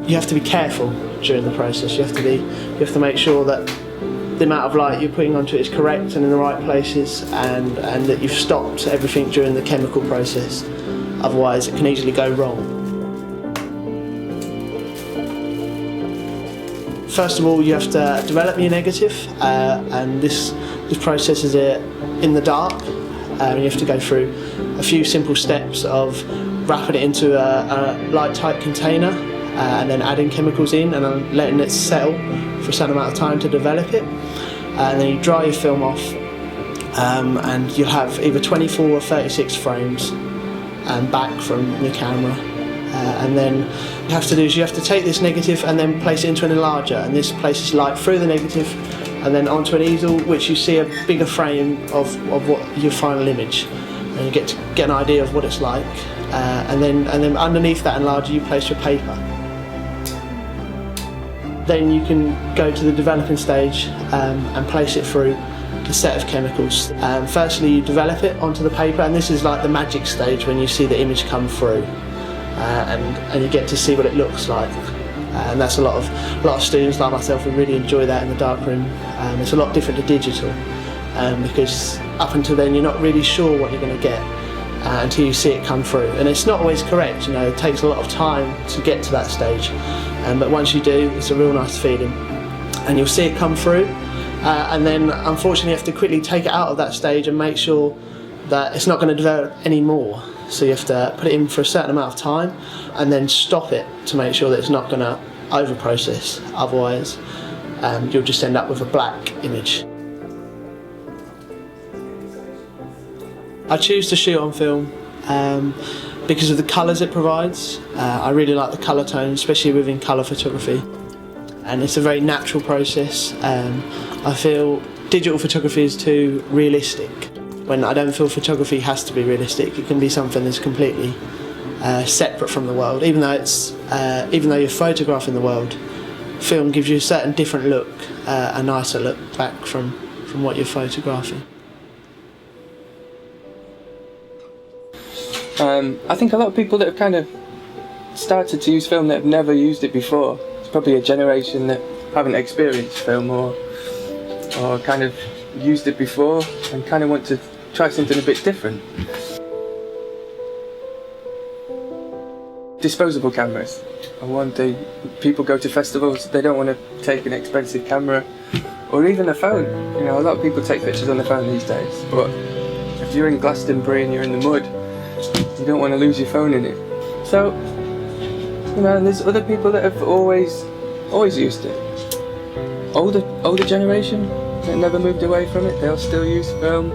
you have to be careful during the process. You have to make sure that the amount of light you're putting onto it is correct and in the right places, and that you've stopped everything during the chemical process. Otherwise, it can easily go wrong. First of all, you have to develop your negative, and this process is in the dark. You have to go through a few simple steps of wrapping it into a light-tight container, and then adding chemicals in and then letting it settle for a certain amount of time to develop it. And then you dry your film off, and you'll have either 24 or 36 frames back from your camera. And then you have to take this negative and then place it into an enlarger, and this places light through the negative and then onto an easel, which you see a bigger frame of what your final image, and you get to get an idea of what it's like. And then underneath that enlarger you place your paper. Then you can go to the developing stage and place it through a set of chemicals. Firstly, you develop it onto the paper, and this is like the magic stage when you see the image come through, and you get to see what it looks like. And that's a lot of students like myself who really enjoy that in the darkroom. It's a lot different to digital, because up until then you're not really sure what you're going to get until you see it come through. And it's not always correct, it takes a lot of time to get to that stage. But once you do, it's a real nice feeling. And you'll see it come through, and then unfortunately you have to quickly take it out of that stage and make sure that it's not going to develop anymore. So you have to put it in for a certain amount of time and then stop it to make sure that it's not going to over-process. Otherwise, you'll just end up with a black image. I choose to shoot on film because of the colours it provides. I really like the colour tone, especially within colour photography. And it's a very natural process. I feel digital photography is too realistic, when I don't feel photography has to be realistic. It can be something that's completely separate from the world. Even though you're photographing the world, film gives you a certain different look, a nicer look back from what you're photographing. I think a lot of people that have kind of started to use film that have never used it before, it's probably a generation that haven't experienced film or kind of used it before and kind of want to try something a bit different. Disposable cameras. People go to festivals, they don't want to take an expensive camera or even a phone. A lot of people take pictures on the phone these days, but if you're in Glastonbury and you're in the mud, you don't want to lose your phone in it. So, there's other people that have always used it. Older generation that never moved away from it, they'll still use film.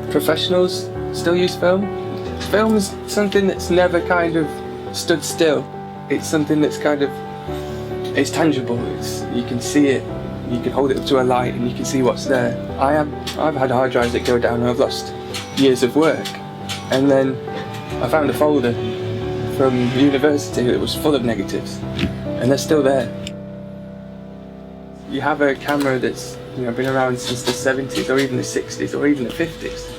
Professionals still use film. Film's something that's never kind of stood still. It's something that's it's tangible. You can see it. You can hold it up to a light and you can see what's there. I've had hard drives that go down and I've lost years of work. And then I found a folder from university that was full of negatives, and they're still there. You have a camera that's been around since the 70s or even the 60s or even the 50s.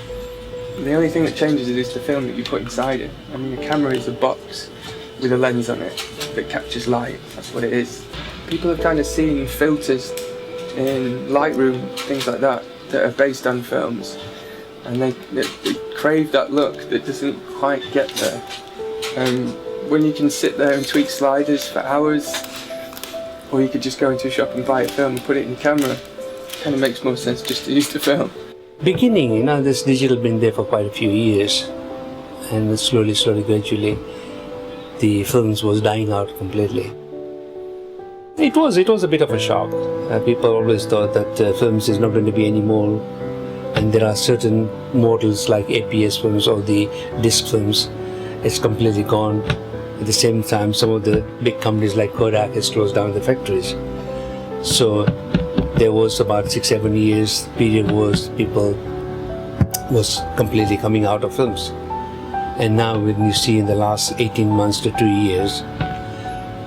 And the only thing that changes is the film that you put inside it. I mean, a camera is a box with a lens on it that captures light. That's what it is. People have kind of seen filters in Lightroom, things like that are based on films, and they crave that look that doesn't quite get there. When you can sit there and tweak sliders for hours, or you could just go into a shop and buy a film and put it in your camera, it kind of makes more sense just to use the film. Beginning, this digital been there for quite a few years, and slowly, gradually, the films was dying out completely. It was a bit of a shock. People always thought that films is not going to be anymore, and there are certain models like APS films or the disc films. It's completely gone. At the same time, some of the big companies like Kodak has closed down the factories. So there was about 6-7 years period was people was completely coming out of films. And now when you see in the last 18 months to 2 years,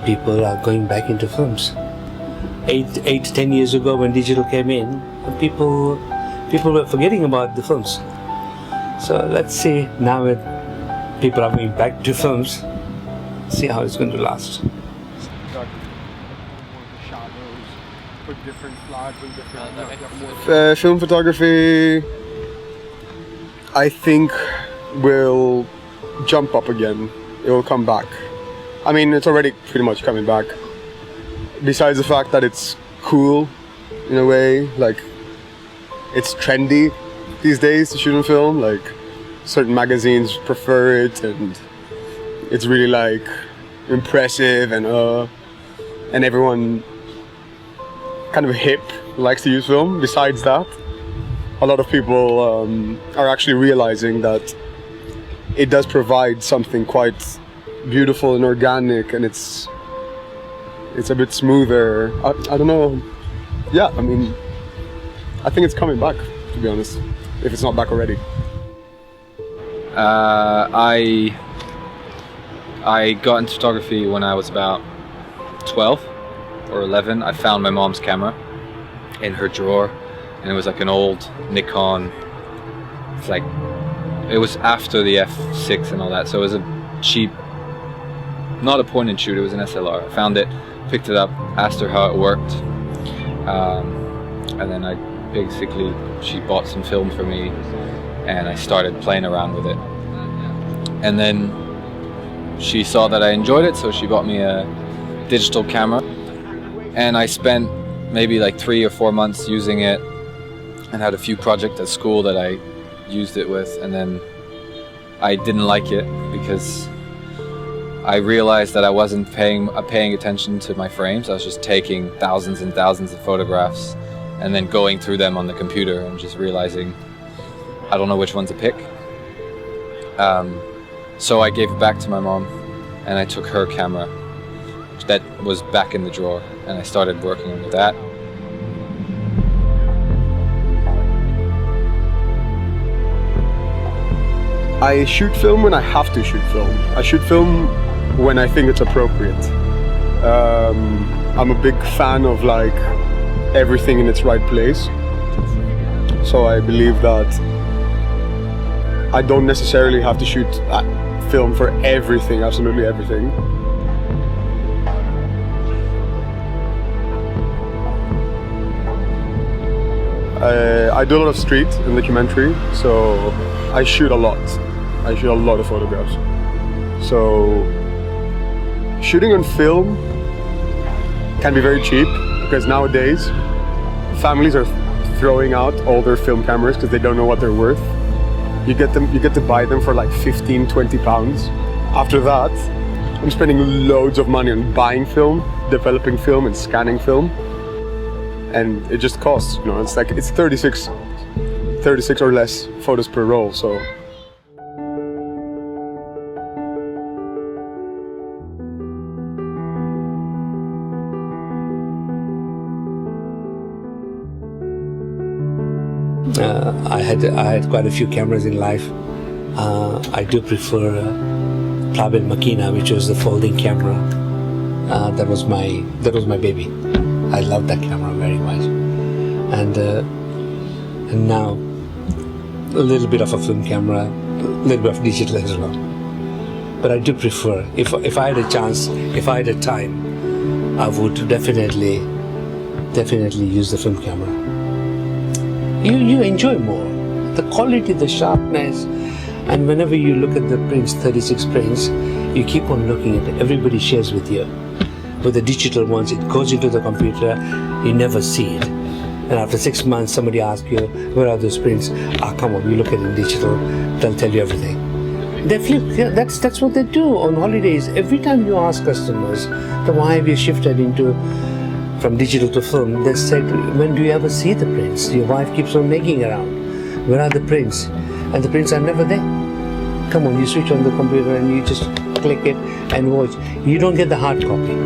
people are going back into films. 8-10 years ago when digital came in, people were forgetting about the films. So let's see now that people are going back to films, see how it's going to last. put different flags and different... Film photography, I think, will jump up again. It will come back. I mean, it's already pretty much coming back. Besides the fact that it's cool, in a way, like, it's trendy these days to shoot in film. Like, certain magazines prefer it, and it's really, like, impressive, and everyone kind of hip likes to use film. Besides that, a lot of people are actually realizing that it does provide something quite beautiful and organic, and it's a bit smoother. I don't know. Yeah, I mean, I think it's coming back, to be honest, if it's not back already. I got into photography when I was about 12 or 11. I found my mom's camera in her drawer, and it was like an old Nikon. It's like, it was after the F6 and all that, so it was a cheap, not a point and shoot, it was an SLR. I found it, picked it up, asked her how it worked, and then she bought some film for me, and I started playing around with it. And then she saw that I enjoyed it, so she bought me a digital camera, and I spent maybe like 3 or 4 months using it, and had a few projects at school that I used it with, and then I didn't like it because I realized that I wasn't paying attention to my frames. I was just taking thousands and thousands of photographs and then going through them on the computer and just realizing I don't know which one to pick. So I gave it back to my mom, and I took her camera that was back in the drawer, and I started working with that. I shoot film when I have to shoot film. I shoot film when I think it's appropriate. I'm a big fan of like everything in its right place. So I believe that I don't necessarily have to shoot film for everything, absolutely everything. I do a lot of street and documentary, so I shoot a lot. I shoot a lot of photographs. So shooting on film can be very cheap, because nowadays families are throwing out all their film cameras because they don't know what they're worth. You get to buy them for like 15, 20 pounds. After that, I'm spending loads of money on buying film, developing film, and scanning film. And it just costs, you know, it's 36 or less photos per roll, so. I had quite a few cameras in life. I do prefer Plabel Makina, which was the folding camera. That was my baby. I love that camera very much. And now a little bit of a film camera, a little bit of digital as well. But I do prefer, if I had a chance, if I had a time, I would definitely use the film camera. You enjoy more. The quality, the sharpness, and whenever you look at the prints, 36 prints, you keep on looking at it. Everybody shares with you. With the digital ones, it goes into the computer, you never see it. And after 6 months, somebody asks you, where are those prints? Come on, we look at it in digital, they'll tell you everything. They flip, yeah, that's what they do on holidays. Every time you ask customers, why have you shifted from digital to film, they said, when do you ever see the prints? Your wife keeps on nagging around. Where are the prints? And the prints are never there. Come on, you switch on the computer and you just click it and watch. You don't get the hard copy.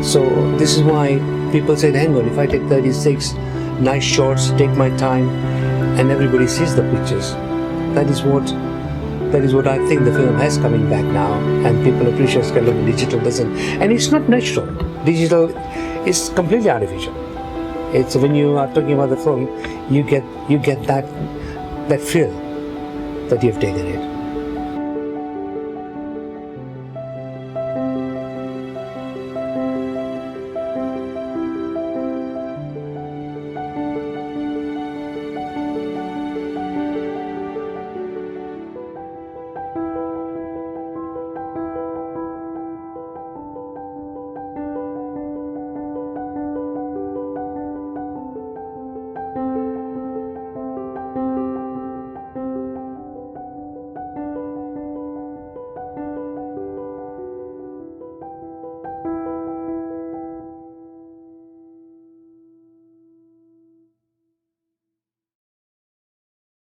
So this is why people said, hang on, if I take 36 nice shots, take my time, and everybody sees the pictures. That is what I think the film has coming back now, and people appreciate it. Look, digital doesn't, and it's not natural. Digital is completely artificial. It's when you are talking about the film, you get that feel that you've taken it.